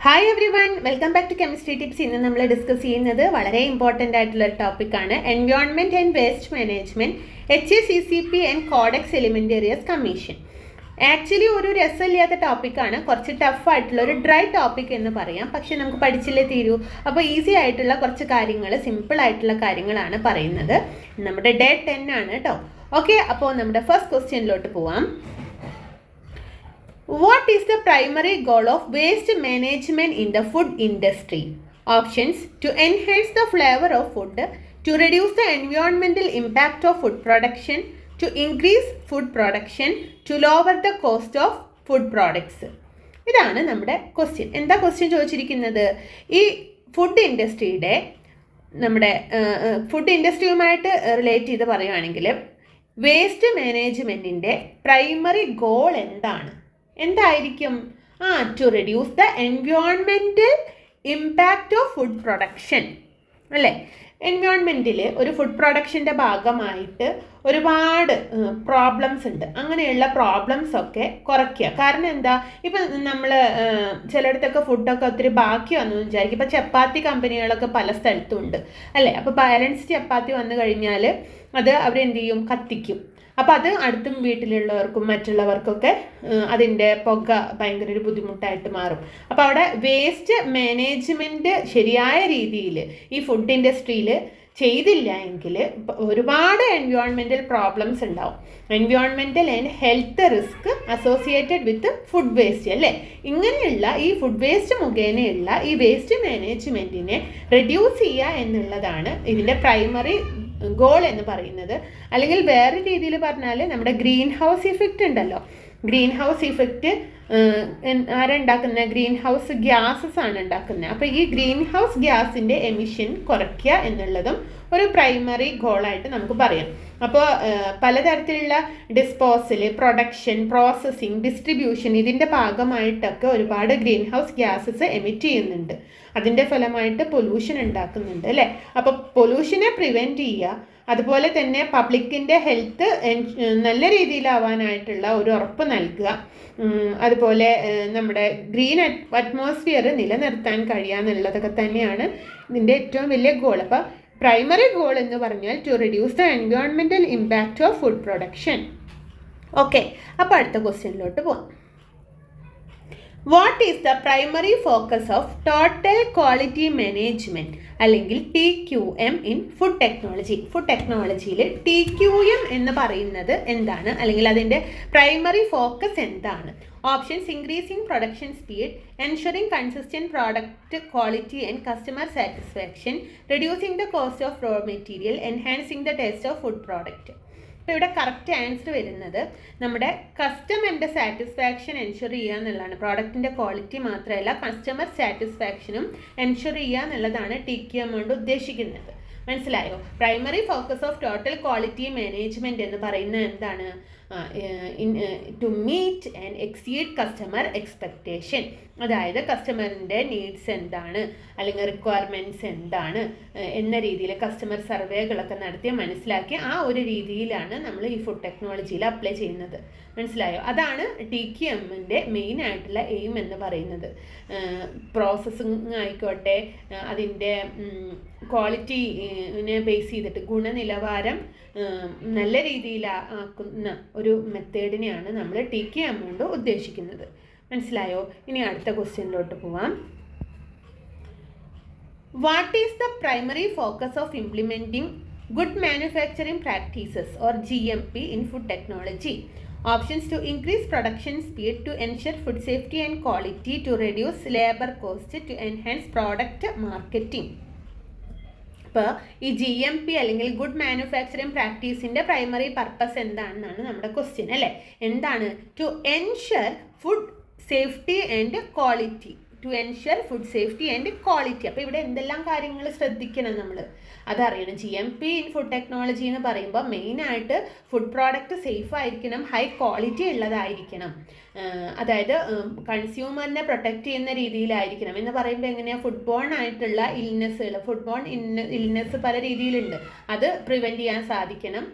Hi everyone, welcome back to chemistry tips. ഇന്ന് നമ്മൾ discuss ചെയ്യുന്നത് വളരെ ഇമ്പോർട്ടൻ്റ് ആയിട്ടുള്ള ഒരു ടോപ്പിക്കാണ് environment and waste management, HACCP and Codex Alimentarius Commission. Actually ഒരു രസമില്ലാത്ത ടോപ്പിക്കാണ്, കുറച്ച് ടഫ് ആയിട്ടുള്ള ഒരു ഡ്രൈ ടോപ്പിക് എന്ന് പറയാം. പക്ഷേ നമുക്ക് പഠിച്ചില്ലേ തീരൂ. അപ്പോൾ ഈസി ആയിട്ടുള്ള കുറച്ച് കാര്യങ്ങൾ, സിമ്പിൾ ആയിട്ടുള്ള കാര്യങ്ങളാണ് പറയുന്നത്. നമ്മുടെ ഡേ 10 ആണ് കേട്ടോ. ഓക്കെ, അപ്പോൾ നമ്മുടെ ഫസ്റ്റ് ക്വസ്റ്റ്യനിലോട്ട് പോവാം. What is the primary goal of waste management in the food industry? Options: to enhance the flavor of food, to reduce the environmental impact of food production, to increase food production, to lower the cost of food products. ഇതാണ് നമ്മുടെ question. എന്താ question ചോദിച്ചിരിക്കുന്നത്? ഈ food ഇൻഡസ്ട്രിയുടെ food ഇൻഡസ്ട്രിയുമായിട്ട് relate ചെയ്ത് പറയുകയാണെങ്കിൽ waste മാനേജ്മെൻറ്റിൻ്റെ പ്രൈമറി ഗോൾ എന്തായിരിക്കും? To reduce the environmental impact of food production അല്ലേ? എൻവയോൺമെൻറ്റിൽ ഒരു ഫുഡ് പ്രൊഡക്ഷൻ്റെ ഭാഗമായിട്ട് ഒരുപാട് പ്രോബ്ലംസ് ഉണ്ട്. അങ്ങനെയുള്ള പ്രോബ്ലംസൊക്കെ കുറയ്ക്കുക. കാരണം എന്താ, ഇപ്പം നമ്മൾ ചിലയിടത്തൊക്കെ ഫുഡൊക്കെ ഒത്തിരി ബാക്കി വന്നു വിചാരിക്കും. ഇപ്പം ചപ്പാത്തി കമ്പനികളൊക്കെ പല സ്ഥലത്തും ഉണ്ട് അല്ലേ? അപ്പോൾ ബാലൻസ് ചപ്പാത്തി വന്നു കഴിഞ്ഞാൽ അത് അവരെന്ത് ചെയ്യും? കത്തിക്കും. അപ്പോൾ അത് അടുത്തും വീട്ടിലുള്ളവർക്കും മറ്റുള്ളവർക്കൊക്കെ അതിൻ്റെ പുക ഭയങ്കര ഒരു ബുദ്ധിമുട്ടായിട്ട് മാറും. അപ്പോൾ അവിടെ വേസ്റ്റ് മാനേജ്മെൻറ്റ് ശരിയായ രീതിയിൽ ഈ ഫുഡ് ഇൻഡസ്ട്രിയിൽ ചെയ്തില്ല എങ്കിൽ ഒരുപാട് എൻവയോൺമെൻറ്റൽ പ്രോബ്ലംസ് ഉണ്ടാവും. Environmental and health risk associated with food waste അല്ലേ? ഇങ്ങനെയുള്ള ഈ ഫുഡ് വേസ്റ്റ് മുഖേനയുള്ള ഈ വേസ്റ്റ് മാനേജ്മെൻറ്റിനെ റെഡ്യൂസ് ചെയ്യുക എന്നുള്ളതാണ് ഇതിൻ്റെ പ്രൈമറി ഗോൾ എന്ന് പറയുന്നത്. അല്ലെങ്കിൽ വേറെ രീതിയിൽ പറഞ്ഞാൽ നമ്മുടെ ഗ്രീൻ ഹൗസ് ഇഫക്റ്റ് ഉണ്ടല്ലോ, ഗ്രീൻ ഹൗസ് ഇഫക്റ്റ് ആരുണ്ടാക്കുന്നത്? ഗ്രീൻ ഹൗസ് ഗ്യാസസ് ആണ് ഉണ്ടാക്കുന്നത്. അപ്പോൾ ഈ ഗ്രീൻ ഹൗസ് ഗ്യാസിൻ്റെ എമിഷൻ കുറയ്ക്കുക എന്നുള്ളതും ഒരു പ്രൈമറി ഗോളായിട്ട് നമുക്ക് പറയാം. അപ്പോൾ പലതരത്തിലുള്ള ഡിസ്പോസൽ, പ്രൊഡക്ഷൻ, പ്രോസസ്സിങ്, ഡിസ്ട്രിബ്യൂഷൻ ഇതിൻ്റെ ഭാഗമായിട്ടൊക്കെ ഒരുപാട് ഗ്രീൻ ഹൗസ് ഗ്യാസസ് എമിറ്റ് ചെയ്യുന്നുണ്ട്. അതിൻ്റെ ഫലമായിട്ട് പൊല്യൂഷൻ ഉണ്ടാക്കുന്നുണ്ട് അല്ലേ? അപ്പോൾ പൊല്യൂഷനെ പ്രിവെൻറ്റ് ചെയ്യുക, അതുപോലെ തന്നെ പബ്ലിക്കിൻ്റെ ഹെൽത്ത് നല്ല രീതിയിലാവാനായിട്ടുള്ള ഒരു ഉറപ്പ് നൽകുക, അതുപോലെ നമ്മുടെ ഗ്രീൻ അറ്റ്മോസ്ഫിയർ നിലനിർത്താൻ കഴിയുക എന്നുള്ളതൊക്കെ തന്നെയാണ് ഇതിൻ്റെ ഏറ്റവും വലിയ ഗോൾ. അപ്പോൾ പ്രൈമറി ഗോൾ എന്ന് പറഞ്ഞാൽ to reduce the environmental impact of food production. Okay, അപ്പോൾ അടുത്ത ക്വസ്റ്റ്യനിലോട്ട് പോവാം. What is the primary focus of total quality management അല്ലെങ്കിൽ TQM in food technology? Food ടെക്നോളജിയിൽ TQM എന്ന് പറയുന്നത് എന്താണ്, അല്ലെങ്കിൽ അതിൻ്റെ പ്രൈമറി ഫോക്കസ് എന്താണ്? Options: increasing production speed, ensuring consistent product quality and customer satisfaction, reducing the cost of raw material, enhancing the taste of food product. അപ്പോൾ ഇവിടെ correct answer വരുന്നത് നമ്മുടെ കസ്റ്റമറിൻ്റെ സാറ്റിസ്ഫാക്ഷൻ എൻഷുർ ചെയ്യുക എന്നുള്ളതാണ്. പ്രോഡക്റ്റിൻ്റെ ക്വാളിറ്റി മാത്രമല്ല, കസ്റ്റമർ സാറ്റിസ്ഫാക്ഷനും എൻഷുർ ചെയ്യുക എന്നുള്ളതാണ് TQM കൊണ്ട് ഉദ്ദേശിക്കുന്നത്. മനസ്സിലായോ? Primary focus of total quality management എന്ന് പറയുന്നത് എന്താണ്? To meet and exceed customer expectation. അതായത് കസ്റ്റമറിൻ്റെ നീഡ്സ് എന്താണ്, അല്ലെങ്കിൽ റിക്വയർമെൻറ്റ്സ് എന്താണ് എന്ന രീതിയിൽ കസ്റ്റമർ സർവേകളൊക്കെ നടത്തി മനസ്സിലാക്കി ആ ഒരു രീതിയിലാണ് നമ്മൾ ഈ ഫുഡ് ടെക്നോളജിയിൽ അപ്ലൈ ചെയ്യുന്നത്. മനസ്സിലായോ? അതാണ് TQMൻ്റെ മെയിൻ ആയിട്ടുള്ള എയിം എന്ന് പറയുന്നത്. പ്രോസസ്സിങ് ആയിക്കോട്ടെ, അതിൻ്റെ ക്വാളിറ്റിനെ ബേസ് ചെയ്തിട്ട് ഗുണനിലവാരം നല്ല രീതിയിലാക്കുന്ന ഒരു മെത്തേഡിനെയാണ് നമ്മൾ TQM കൊണ്ട് ഉദ്ദേശിക്കുന്നത്. മനസ്സിലായോ? ഇനി അടുത്ത ക്വസ്റ്റ്യനിലോട്ട് പോവാം. What is the primary focus of implementing good manufacturing practices or GMP in food technology? Options: to increase production speed, to ensure food safety and quality, to reduce labour cost, to enhance product marketing. ഇപ്പോൾ ഈ GMP അല്ലെങ്കിൽ good manufacturing പ്രാക്ടീസിൻ്റെ primary purpose എന്താണെന്നാണ് നമ്മുടെ question അല്ലേ? എന്താണ്? To ensure food safety and quality, to ensure food safety and quality. അപ്പോൾ ഇവിടെ എന്തെല്ലാം കാര്യങ്ങൾ ശ്രദ്ധിക്കണം നമ്മൾ, അതറിയണം. GMP ഇൻ ഫുഡ് ടെക്നോളജി എന്ന് പറയുമ്പോൾ മെയിനായിട്ട് ഫുഡ് പ്രോഡക്റ്റ് സേഫ് ആയിരിക്കണം, ഹൈ ക്വാളിറ്റി ഉള്ളതായിരിക്കണം, അതായത് കൺസ്യൂമറിനെ പ്രൊട്ടക്റ്റ് ചെയ്യുന്ന രീതിയിലായിരിക്കണം. എന്ന് പറയുമ്പോൾ എങ്ങനെയാണ്? ഫുഡ് ബോൺ ആയിട്ടുള്ള ഇൽനെസ്സുകൾ, ഫുഡ് ബോൺ ഇൽനെസ് പല രീതിയിലുണ്ട്, അത് പ്രിവെൻറ്റ് ചെയ്യാൻ സാധിക്കണം.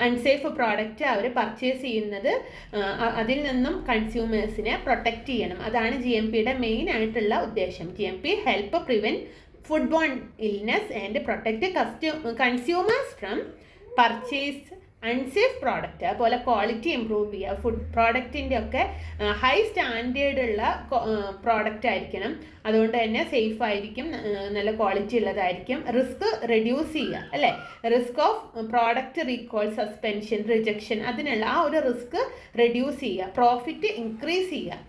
അൺസേഫ് പ്രോഡക്റ്റ് അവർ പർച്ചേസ് ചെയ്യുന്നത് അതിൽ നിന്നും കൺസ്യൂമേഴ്സിനെ പ്രൊട്ടക്റ്റ് ചെയ്യണം. അതാണ് GMPയുടെ മെയിൻ ആയിട്ടുള്ള ഉദ്ദേശം. GMP help prevent food borne illness and protect consumers from purchase unsafe product. അതുപോലെ ക്വാളിറ്റി ഇമ്പ്രൂവ് ചെയ്യുക. ഫുഡ് പ്രോഡക്റ്റിൻ്റെ ഒക്കെ ഹൈ സ്റ്റാൻഡേർഡുള്ള പ്രോഡക്റ്റ് ആയിരിക്കണം. അതുകൊണ്ട് തന്നെ സേഫ് ആയിരിക്കും, നല്ല ക്വാളിറ്റി ഉള്ളതായിരിക്കും. റിസ്ക് റെഡ്യൂസ് ചെയ്യുക അല്ലേ, risk of product recall, suspension, rejection, അതിനുള്ള ആ ഒരു റിസ്ക് റെഡ്യൂസ് ചെയ്യുക. പ്രോഫിറ്റ് ഇൻക്രീസ് ചെയ്യുക,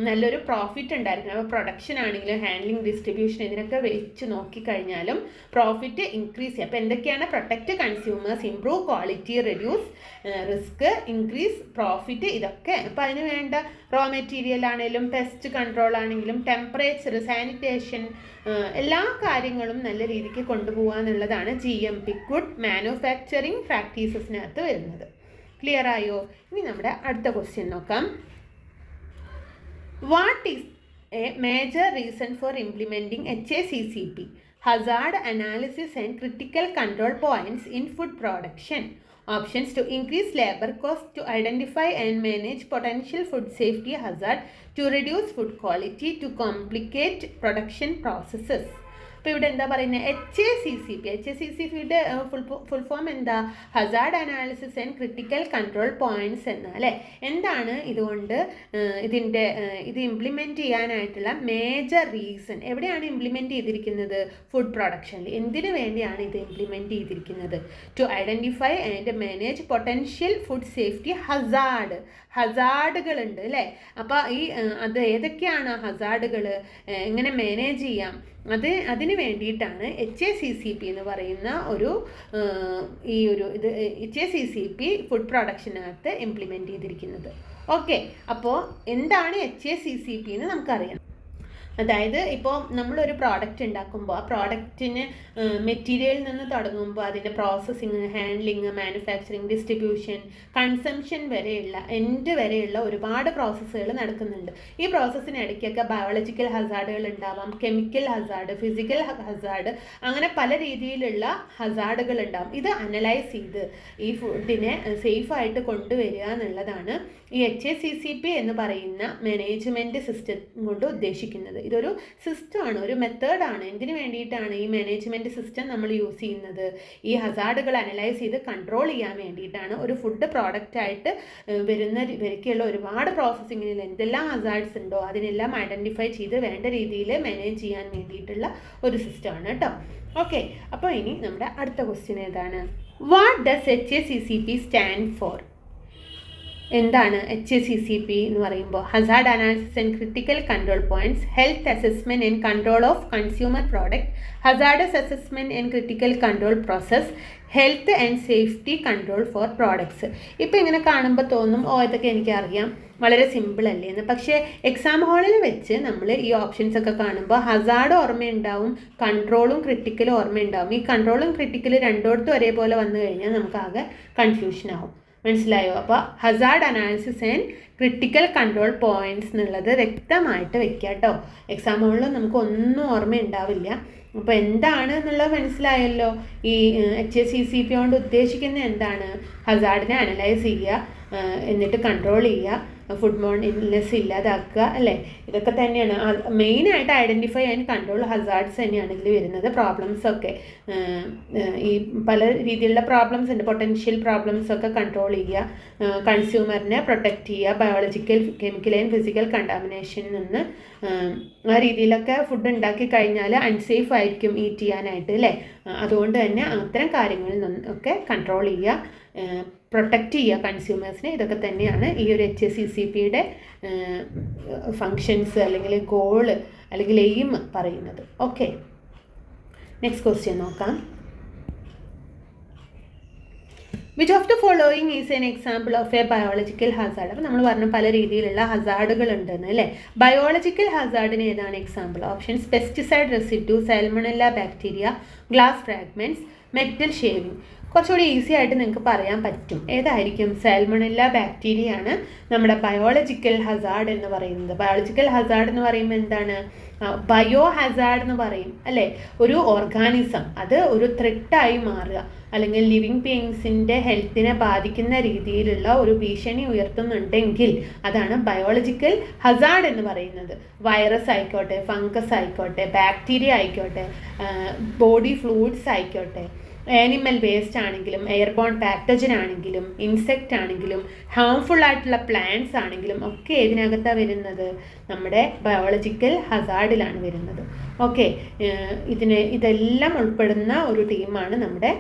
നല്ലൊരു പ്രോഫിറ്റ് ഉണ്ടായിരിക്കണം. അപ്പോൾ പ്രൊഡക്ഷൻ ആണെങ്കിലും ഹാൻഡ്ലിംഗ്, ഡിസ്ട്രിബ്യൂഷൻ ഇതിനൊക്കെ വെച്ച് നോക്കിക്കഴിഞ്ഞാലും പ്രോഫിറ്റ് ഇൻക്രീസ് ചെയ്യുക. അപ്പോൾ എന്തൊക്കെയാണ്? Protect consumers, improve quality, reduce risk, increase profit, ഇതൊക്കെ. അപ്പോൾ അതിന് വേണ്ട റോ മെറ്റീരിയൽ ആണെങ്കിലും പെസ്റ്റ് കൺട്രോൾ ആണെങ്കിലും ടെമ്പറേച്ചർ, സാനിറ്റേഷൻ, എല്ലാ കാര്യങ്ങളും നല്ല രീതിക്ക് കൊണ്ടുപോകുക എന്നുള്ളതാണ് GMP ഗുഡ് മാനുഫാക്ചറിങ് പ്രാക്ടീസസിനകത്ത് വരുന്നത്. ക്ലിയർ ആയോ? ഇനി നമ്മുടെ അടുത്ത ക്വസ്റ്റ്യൻ നോക്കാം. What is a major reason for implementing HACCP, hazard analysis and critical control points in food production? Options: to increase labor cost, to identify and manage potential food safety hazard, to reduce food quality, to complicate production processes. അപ്പോൾ ഇവിടെ എന്താ പറയുന്നത്? HACCPയുടെ full form എന്താ? Hazard analysis and critical control points എന്നാ അല്ലേ. എന്താണ് ഇതുകൊണ്ട് ഇത് ഇംപ്ലിമെൻറ്റ് ചെയ്യാനായിട്ടുള്ള മേജർ റീസൺ? എവിടെയാണ് ഇംപ്ലിമെൻറ്റ് ചെയ്തിരിക്കുന്നത്? ഫുഡ് പ്രൊഡക്ഷനിൽ. എന്തിനു വേണ്ടിയാണ് ഇത് ഇംപ്ലിമെൻറ്റ് ചെയ്തിരിക്കുന്നത്? To identify and manage potential food safety ഹസാർഡുകളുണ്ട് അല്ലേ. അപ്പോൾ അത് ഏതൊക്കെയാണ് ഹസാർഡുകൾ, എങ്ങനെ മാനേജ് ചെയ്യാം, അതിന് വേണ്ടിയിട്ടാണ് HACCP എന്ന് പറയുന്ന ഇത് HACCP ഫുഡ് പ്രൊഡക്ഷനകത്ത് ഇംപ്ലിമെൻറ്റ് ചെയ്തിരിക്കുന്നത്. ഓക്കെ, അപ്പോൾ എന്താണ് HACCP എന്ന് നമുക്കറിയാം. അതായത് ഇപ്പോൾ നമ്മളൊരു പ്രോഡക്റ്റ് ഉണ്ടാക്കുമ്പോൾ ആ പ്രോഡക്റ്റിന് മെറ്റീരിയലിൽ നിന്ന് തുടങ്ങുമ്പോൾ അതിൻ്റെ processing, handling, manufacturing, distribution, consumption വരെയുള്ള എൻഡ് വരെയുള്ള ഒരുപാട് പ്രോസസ്സുകൾ നടക്കുന്നുണ്ട്. ഈ പ്രോസസ്സിനിടയ്ക്കൊക്കെ ബയോളജിക്കൽ ഹസാർഡുകൾ ഉണ്ടാവാം, കെമിക്കൽ ഹസാർഡ്, ഫിസിക്കൽ ഹസാർഡ്, അങ്ങനെ പല രീതിയിലുള്ള ഹസാർഡുകൾ ഉണ്ടാവും. ഇത് അനലൈസ് ചെയ്ത് ഈ ഫുഡിനെ സേഫായിട്ട് കൊണ്ടുവരിക എന്നുള്ളതാണ് ഈ HACCP എന്ന് പറയുന്ന മാനേജ്മെൻറ്റ് സിസ്റ്റം കൊണ്ട് ഉദ്ദേശിക്കുന്നത്. ഇതൊരു സിസ്റ്റമാണ്, ഒരു മെത്തേഡാണ്. എന്തിനു വേണ്ടിയിട്ടാണ് ഈ മാനേജ്മെൻറ്റ് സിസ്റ്റം നമ്മൾ യൂസ് ചെയ്യുന്നത്? ഈ ഹസാർഡുകൾ അനലൈസ് ചെയ്ത് കൺട്രോൾ ചെയ്യാൻ വേണ്ടിയിട്ടാണ്. ഒരു ഫുഡ് പ്രോഡക്റ്റായിട്ട് വരയ്ക്കുള്ള ഒരുപാട് പ്രോസസ്സിങ്ങിൽ എന്തെല്ലാം ഹസാർഡ്സ് ഉണ്ടോ അതിനെല്ലാം ഐഡൻറ്റിഫൈ ചെയ്ത് വേണ്ട രീതിയിൽ മാനേജ് ചെയ്യാൻ വേണ്ടിയിട്ടുള്ള ഒരു സിസ്റ്റമാണ് കേട്ടോ. ഓക്കെ, അപ്പോൾ ഇനി നമ്മുടെ അടുത്ത ക്വസ്റ്റ്യൻ ഏതാണ്? What does HACCP stand for? എന്താണ് HACCP എന്ന് പറയുമ്പോൾ? Hazard analysis and critical control points, health assessment and control of consumer product, hazardous assessment and critical control process, health and safety control four products. ഇപ്പോൾ ഇങ്ങനെ കാണുമ്പോൾ തോന്നും ഇതൊക്കെ എനിക്കറിയാം, വളരെ സിമ്പിൾ അല്ലേ എന്ന്. പക്ഷേ എക്സാം ഹാളിൽ വെച്ച് നമ്മൾ ഈ ഓപ്ഷൻസ് ഒക്കെ കാണുമ്പോൾ ഹസാർഡ് ഓർമ്മയുണ്ടാവും, കൺട്രോളും ക്രിട്ടിക്കലും ഓർമ്മയുണ്ടാവും. ഈ കൺട്രോളും ക്രിട്ടിക്കലും രണ്ടോടത്തും ഒരേപോലെ വന്നു കഴിഞ്ഞാൽ നമുക്കാകെ കൺഫ്യൂഷൻ ആവും. മനസ്സിലായോ? അപ്പോൾ Hazard analysis and critical control points എന്നുള്ളത് വ്യക്തമായിട്ട് വെക്കുക കേട്ടോ. എക്സാം ഹോളിൽ നമുക്കൊന്നും ഓർമ്മയുണ്ടാവില്ല. അപ്പോൾ എന്താണ് എന്നുള്ളത് മനസ്സിലായല്ലോ. ഈ HACCP കൊണ്ട് ഉദ്ദേശിക്കുന്നത് എന്താണ്? ഹസാർഡിനെ അനലൈസ് ചെയ്യുക, എന്നിട്ട് കൺട്രോൾ ചെയ്യുക, ഫുഡ് ബോൺ ഇൽനെസ് ഇല്ലാതാക്കുക അല്ലേ. ഇതൊക്കെ തന്നെയാണ് മെയിനായിട്ട് ഐഡൻറ്റിഫൈ ആൻഡ് കൺട്രോൾ ഹസാർഡ്സ് തന്നെയാണ് ഇതിൽ വരുന്നത്. പ്രോബ്ലംസൊക്കെ ഈ പല രീതിയിലുള്ള പ്രോബ്ലംസ് ഉണ്ട്. പൊട്ടൻഷ്യൽ പ്രോബ്ലംസൊക്കെ കൺട്രോൾ ചെയ്യുക, കൺസ്യൂമറിനെ പ്രൊട്ടക്റ്റ് ചെയ്യുക, ബയോളജിക്കൽ, കെമിക്കൽ ആൻഡ് ഫിസിക്കൽ കണ്ടാമിനേഷനിൽ നിന്ന് ആ രീതിയിലൊക്കെ ഫുഡ് ഉണ്ടാക്കി കഴിഞ്ഞാൽ അൺസേഫ് ആയിരിക്കും ഈറ്റ് ചെയ്യാനായിട്ട് അല്ലേ. അതുകൊണ്ട് തന്നെ അത്തരം കാര്യങ്ങളിൽ നിന്നൊക്കെ കൺട്രോൾ ചെയ്യുക, പ്രൊട്ടക്റ്റ് ചെയ്യുക കൺസ്യൂമേഴ്സിനെ. ഇതൊക്കെ തന്നെയാണ് ഈ ഒരു HACCPയുടെ ഫങ്ഷൻസ് അല്ലെങ്കിൽ ഗോള് അല്ലെങ്കിൽ എയിം പറയുന്നത്. ഓക്കെ, നെക്സ്റ്റ് ക്വസ്റ്റ്യൻ നോക്കാം. Which of the following is an example of A biological Hazard? അപ്പോൾ നമ്മൾ പറഞ്ഞു പല രീതിയിലുള്ള ഹസാർഡുകൾ ഉണ്ടെന്ന് അല്ലേ. ബയോളജിക്കൽ ഹസാർഡിന് ഏതാണ് example? Options: pesticide residue, സാൽമണല്ല bacteria, glass fragments, metal shaving. കുറച്ചുകൂടി ഈസി ആയിട്ട് നിങ്ങൾക്ക് പറയാൻ പറ്റും. ഏതായിരിക്കും? സാൽമണല്ല ബാക്ടീരിയ ആണ് നമ്മുടെ ബയോളജിക്കൽ ഹസാർഡ് എന്ന് പറയുന്നത്. ബയോളജിക്കൽ ഹസാർഡ് എന്ന് പറയുമ്പോൾ എന്താണ്? ബയോ ഹസാർഡ് എന്ന് പറയും അല്ലേ? ഒരു ഓർഗാനിസം അത് ഒരു ത്രെട്ടായി മാറുക, അല്ലെങ്കിൽ ലിവിങ് ബീയിങ്സിൻ്റെ ഹെൽത്തിനെ ബാധിക്കുന്ന രീതിയിലുള്ള ഒരു ഭീഷണി ഉയർത്തുന്നുണ്ടെങ്കിൽ അതാണ് ബയോളജിക്കൽ ഹസാർഡ് എന്ന് പറയുന്നത്. വൈറസ് ആയിക്കോട്ടെ, ഫംഗസ് ആയിക്കോട്ടെ, ബാക്ടീരിയ ആയിക്കോട്ടെ, ബോഡി ഫ്ലൂയിഡ്സ് ആയിക്കോട്ടെ, ആനിമൽ വേസ്റ്റ് ആണെങ്കിലും, എയർബോൺ പാത്തജൻ ആണെങ്കിലും, ഇൻസെക്റ്റ് ആണെങ്കിലും, ഹാംഫുൾ ആയിട്ടുള്ള പ്ലാന്റ്സ് ആണെങ്കിലും ഒക്കെ ഇതിനകത്താണ് വരുന്നത്? നമ്മുടെ ബയോളജിക്കൽ ഹസാർഡിലാണ് വരുന്നത്. ഓക്കെ, ഇതെല്ലാം ഉൾപ്പെടുന്ന ഒരു ടീമാണ് നമ്മുടെ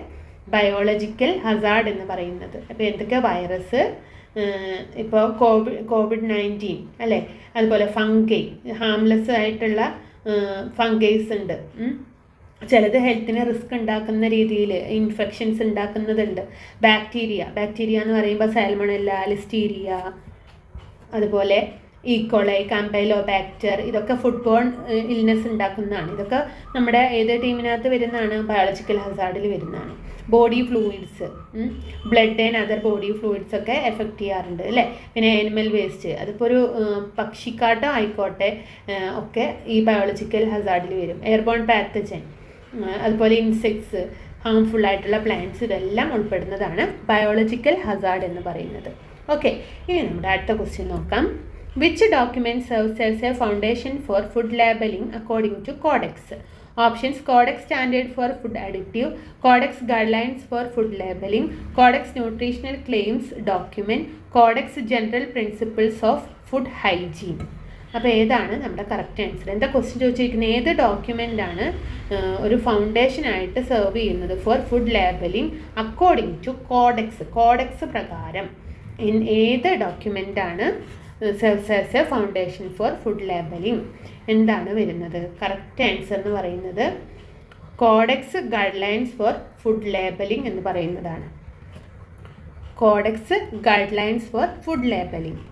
ബയോളജിക്കൽ ഹസാർഡ് എന്ന് പറയുന്നത്. അപ്പോൾ എന്തൊക്കെ? വൈറസ്, ഇപ്പോൾ COVID-19 അല്ലേ, അതുപോലെ ഫംഗൈ, ഹാംലെസ് ആയിട്ടുള്ള ഫംഗൈസ് ഉണ്ട്, ചിലത് ഹെൽത്തിന് റിസ്ക് ഉണ്ടാക്കുന്ന രീതിയിൽ ഇൻഫെക്ഷൻസ് ഉണ്ടാക്കുന്നതുണ്ട്. ബാക്ടീരിയ എന്ന് പറയുമ്പോൾ സാൽമണല്ല, ലിസ്റ്റീരിയ, അതുപോലെ ഈക്കോളൈ, കാമ്പൈലോബാക്ടർ, ഇതൊക്കെ ഫുഡ് ബോൺ ഇൽനെസ് ഉണ്ടാക്കുന്നതാണ്. ഇതൊക്കെ നമ്മുടെ ഏത് ടീമിനകത്ത് വരുന്നതാണ്? ബയോളജിക്കൽ ഹസാർഡിൽ വരുന്നതാണ്. Body fluids, blood and other body fluids ഒക്കെ എഫക്റ്റ് ചെയ്യാറുണ്ട് അല്ലേ? പിന്നെ ആനിമൽ വേസ്റ്റ്, അതിപ്പോൾ ഒരു പക്ഷിക്കാട്ടം ആയിക്കോട്ടെ ഒക്കെ ഈ ബയോളജിക്കൽ ഹസാർഡിൽ വരും. എയർബോൺ പാത്തജൻ, അതുപോലെ ഇൻസെക്ട്സ്, ഹാംഫുൾ ആയിട്ടുള്ള പ്ലാന്റ്സ്, ഇതെല്ലാം ഉൾപ്പെടുന്നതാണ് ബയോളജിക്കൽ ഹസാർഡ് എന്ന് പറയുന്നത്. ഓക്കെ, ഇനി നമ്മുടെ അടുത്ത ക്വസ്റ്റ്യൻ നോക്കാം. Which document serves as a foundation for food labeling according to Codex? Options: Codex Standard for Food Additive, Codex Guidelines for Food Labeling, Codex Nutritional Claims Document, Codex General Principles of Food Hygiene. അപ്പോൾ ഏതാണ് നമ്മുടെ correct answer? എന്താ question ചോദിച്ചിരിക്കുന്നത്? ഏത് ഡോക്യുമെൻ്റാണ് ഒരു ഫൗണ്ടേഷനായിട്ട് serve ചെയ്യുന്നത് for food labelling according to Codex പ്രകാരം ഏത് ഡോക്യുമെൻ്റാണ് serves as a foundation for food labelling? എന്താണ് വരുന്നത്? കറക്റ്റ് ആൻസർ എന്ന് പറയുന്നത് Codex guidelines for food labelling എന്ന് പറയുന്നതാണ്. Codex guidelines for food labelling.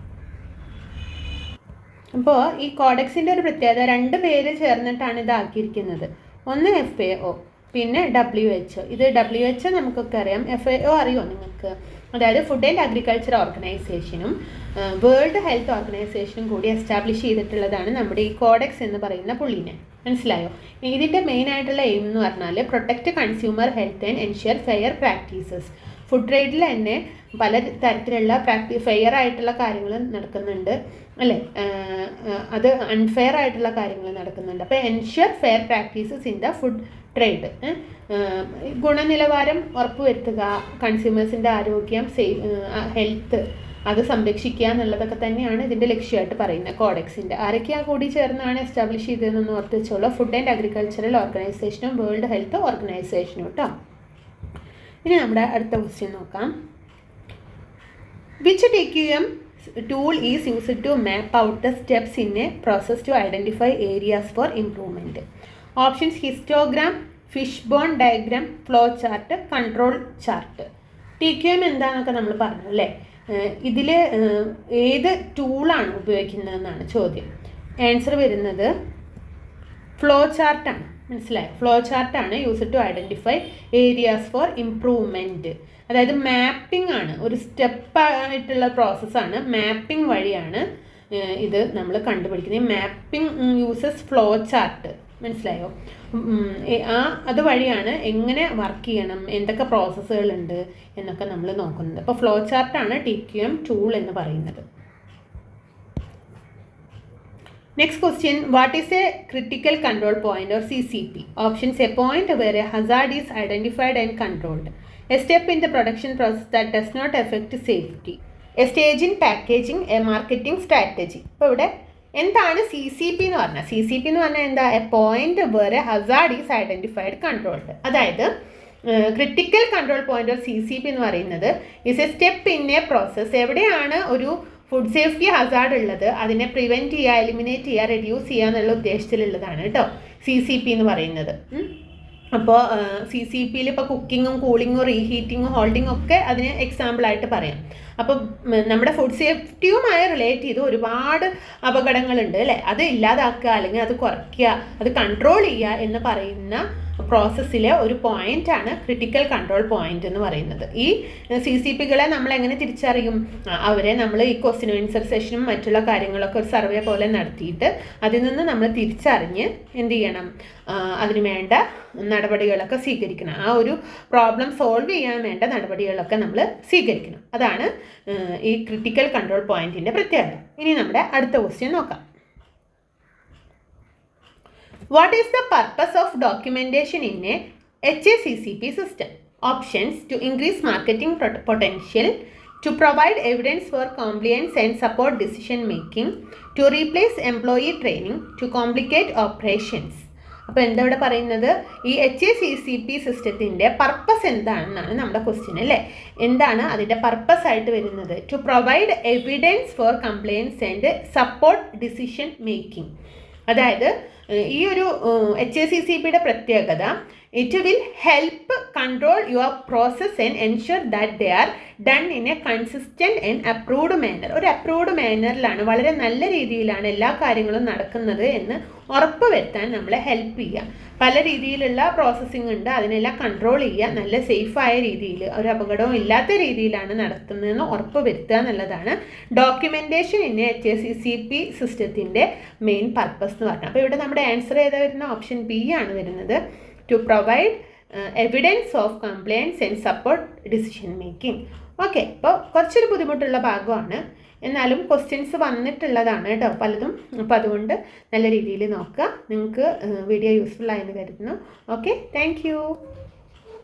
അപ്പോൾ ഈ കോഡെക്സിൻ്റെ ഒരു പ്രത്യേകത, 2 പേര് ചേർന്നിട്ടാണ് ഇതാക്കിയിരിക്കുന്നത്. ഒന്ന് FAO, പിന്നെ WHO. ഇത് WHO നമുക്കൊക്കെ അറിയാം. FAO അറിയോ നിങ്ങൾക്ക്? അതായത് ഫുഡ് ആൻഡ് അഗ്രികൾച്ചർ ഓർഗനൈസേഷനും വേൾഡ് ഹെൽത്ത് ഓർഗനൈസേഷനും കൂടി എസ്റ്റാബ്ലിഷ് ചെയ്തിട്ടുള്ളതാണ് നമ്മുടെ ഈ കോഡെക്സ് എന്ന് പറയുന്ന പുള്ളിനെ. മനസ്സിലായോ? ഇതിൻ്റെ മെയിൻ ആയിട്ടുള്ള എയിം എന്ന് പറഞ്ഞാൽ protect consumer health and ensure fair practices. Food ട്രേഡിൽ തന്നെ പല തരത്തിലുള്ള ഫെയർ ആയിട്ടുള്ള കാര്യങ്ങൾ നടക്കുന്നുണ്ട് അല്ലേ? അത് അൺഫെയർ ആയിട്ടുള്ള കാര്യങ്ങൾ നടക്കുന്നുണ്ട്. അപ്പോൾ ensure fair practices in the food trade, ഗുണനിലവാരം ഉറപ്പുവരുത്തുക, കൺസ്യൂമേഴ്സിൻ്റെ ആരോഗ്യം, ഹെൽത്ത് അത് സംരക്ഷിക്കുക എന്നുള്ളതൊക്കെ തന്നെയാണ് ഇതിൻ്റെ ലക്ഷ്യമായിട്ട് പറയുന്നത് കോഡെക്സിൻ്റെ. ആരൊക്കെയാണ് കൂടി ചേർന്നാണ് എസ്റ്റാബ്ലിഷ് ചെയ്തതെന്ന് ഓർത്ത് വെച്ചോളൂ. ഫുഡ് ആൻഡ് അഗ്രികൾച്ചറൽ ഓർഗനൈസേഷനും വേൾഡ് ഹെൽത്ത് ഓർഗനൈസേഷനും കേട്ടോ. ഇനി നമ്മുടെ അടുത്ത ക്വസ്റ്റ്യൻ നോക്കാം. Which TQM tool is used to map out the steps in a process to identify areas for improvement? Options: histogram, fishbone diagram, flow chart, control chart. TQM എന്താണെന്നൊക്കെ നമ്മൾ പറഞ്ഞു അല്ലേ? ഇതിൽ ഏത് ടൂളാണ് ഉപയോഗിക്കുന്നതെന്നാണ് ചോദ്യം. ആൻസർ വരുന്നത് ഫ്ലോ ചാർട്ടാണ്. മനസ്സിലായോ? ഫ്ലോ ചാർട്ടാണ് use to identify areas for improvement. അതായത് മാപ്പിംഗ് ആണ്, ഒരു സ്റ്റെപ്പായിട്ടുള്ള പ്രോസസ്സാണ്. മാപ്പിംഗ് വഴിയാണ് ഇത് നമ്മൾ കണ്ടുപിടിക്കുന്നത്. Mapping uses flow chart. മനസ്സിലായോ? അതുവഴിയാണ് എങ്ങനെ വർക്ക് ചെയ്യണം, എന്തൊക്കെ പ്രോസസ്സുകളുണ്ട് എന്നൊക്കെ നമ്മൾ നോക്കുന്നത്. അപ്പോൾ ഫ്ലോ ചാർട്ടാണ് TQM ടൂൾ എന്ന് പറയുന്നത്. Next question, what is a critical control point or CCP? Options: a point where a hazard is identified and controlled, a step in the production process that does not affect safety, a stage in packaging, a marketing strategy. അപ്പോൾ ഇവിടെ എന്താണ് CCP എന്ന് പറഞ്ഞാൽ? CCP എന്ന് പറഞ്ഞാൽ എന്താ? A point where a hazard is identified controlled. അതായത് critical control point or CCP എന്ന് പറയുന്നത് is a step in a process. എവിടെയാണ് ഒരു ഫുഡ് സേഫ്റ്റി ഹസാർഡ് ഉള്ളത് അതിനെ പ്രിവെൻറ്റ് ചെയ്യുക, എലിമിനേറ്റ് ചെയ്യുക, റെഡ്യൂസ് ചെയ്യുക എന്നുള്ള ഉദ്ദേശത്തിലുള്ളതാണ് കേട്ടോ CCP എന്ന് പറയുന്നത്. അപ്പോൾ CCPയിൽ ഇപ്പോൾ കുക്കിങ്ങും കൂളിങ്ങും റീഹീറ്റിങ്ങും ഹോൾഡിങ്ങും ഒക്കെ അതിന് എക്സാമ്പിളായിട്ട് പറയാം. അപ്പം നമ്മുടെ ഫുഡ് സേഫ്റ്റിയുമായി റിലേറ്റ് ചെയ്ത് ഒരുപാട് അപകടങ്ങളുണ്ട് അല്ലേ? അത് ഇല്ലാതാക്കുക അല്ലെങ്കിൽ അത് കുറയ്ക്കുക, അത് കൺട്രോൾ ചെയ്യുക എന്ന് പറയുന്ന പ്രോസസ്സിലെ ഒരു പോയിൻ്റാണ് ക്രിട്ടിക്കൽ കൺട്രോൾ പോയിൻ്റ് എന്ന് പറയുന്നത്. ഈ CCPകളെ നമ്മൾ എങ്ങനെ തിരിച്ചറിയും? അവരെ നമ്മൾ ഈ ക്വസ്റ്റ്യൻ ആൻസർ സെഷനും മറ്റുള്ള കാര്യങ്ങളൊക്കെ ഒരു സർവേ പോലെ നടത്തിയിട്ട് അതിൽ നിന്ന് നമ്മൾ തിരിച്ചറിഞ്ഞ് എന്ത് ചെയ്യണം? അതിന് വേണ്ട നടപടികളൊക്കെ സ്വീകരിക്കണം. ആ ഒരു പ്രോബ്ലം സോൾവ് ചെയ്യാൻ വേണ്ട നടപടികളൊക്കെ നമ്മൾ സ്വീകരിക്കണം. അതാണ് ഈ ക്രിട്ടിക്കൽ കൺട്രോൾ പോയിന്റിൻ്റെ പ്രത്യേകത. ഇനി നമ്മുടെ അടുത്ത ക്വസ്റ്റ്യൻ നോക്കാം. What is the purpose of documentation in a HACCP system? Options: to increase marketing potential, to provide evidence for compliance and support decision making, to replace employee training, to complicate operations. അപ്പോൾ എന്താ ഇവിടെ പറയുന്നത്? ഈ HACCP സിസ്റ്റത്തിൻ്റെ purpose എന്താണെന്നാണ് നമ്മുടെ question അല്ലേ. എന്താണ് അതിൻ്റെ പർപ്പസ് ആയിട്ട് വരുന്നത്? To provide evidence for compliance and support decision making. അതായത് ഈ ഒരു HACCPയുടെ പ്രത്യേകത, it will help control your process and ensure that they are done in a consistent and approved manner. ഒരു അപ്രൂവ്ഡ് മാനറിലാണ്, വളരെ നല്ല രീതിയിലാണ് എല്ലാ കാര്യങ്ങളും നടക്കുന്നത് എന്ന് ഉറപ്പ് വരുത്താൻ നമ്മളെ ഹെൽപ്പ് ചെയ്യുക. പല രീതിയിലുള്ള പ്രോസസ്സിംഗ് ഉണ്ട്, അതിനെല്ലാം കൺട്രോൾ ചെയ്യുക, നല്ല സേഫായ രീതിയിൽ, ഒരു അപകടവും ഇല്ലാത്ത രീതിയിലാണ് നടത്തുന്നതെന്ന് ഉറപ്പ് വരുത്തുക എന്നുള്ളതാണ് ഡോക്യുമെൻറ്റേഷൻ ഇൻ HACCP സിസ്റ്റത്തിൻ്റെ മെയിൻ പർപ്പസ് എന്ന് പറഞ്ഞാൽ. അപ്പോൾ ഇവിടെ നമ്മുടെ ആൻസർ ഏതാ വരുന്ന? ഓപ്ഷൻ ബി ആണ് വരുന്നത്. To provide evidence of compliance and support decision making. Okay, അപ്പോൾ കുറച്ചൊരു ബുദ്ധിമുട്ടുള്ള ഭാഗമാണ്, എന്നാലും ക്വസ്റ്റ്യൻസ് വന്നിട്ടുള്ളതാണ് കേട്ടോ പലതും. അപ്പോൾ അതുകൊണ്ട് നല്ല രീതിയിൽ നോക്കുക. നിങ്ങൾക്ക് വീഡിയോ യൂസ്ഫുൾ ആയെന്ന് കരുതുന്നു. Okay, thank you.